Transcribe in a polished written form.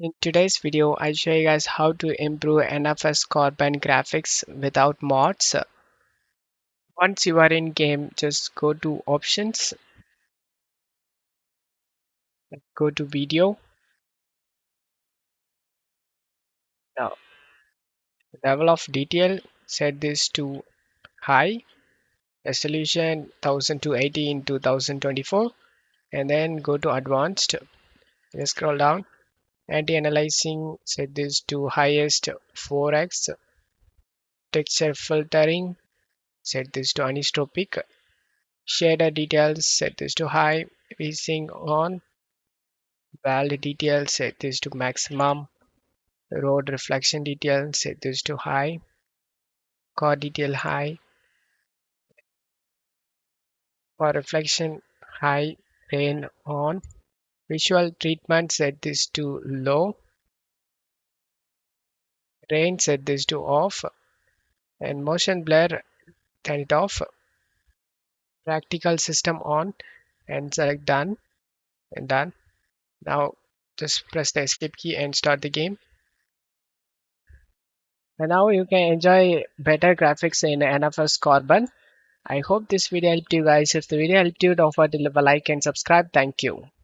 In today's video, I'll show you guys how to improve NFS Carbon graphics without mods. Once you are in game, just go to options, go to video. Now, level of detail, set this to high, resolution 1280 in 2024, and then go to advanced. Just scroll down. Anti-aliasing, set this to highest 4x. Texture filtering, set this to anisotropic. Shader details, set this to high. Facing on. Valley detail, set this to maximum. Road reflection detail, set this to high. Core detail high. For reflection high. Rain on. Visual treatment, set this to low. Rain, set this to off. And motion blur, turn it off. Practical system on and select done and done. Now just press the escape key and start the game. And now you can enjoy better graphics in NFS Carbon. I hope this video helped you guys. If the video helped you, don't forget to leave a like and subscribe. Thank you.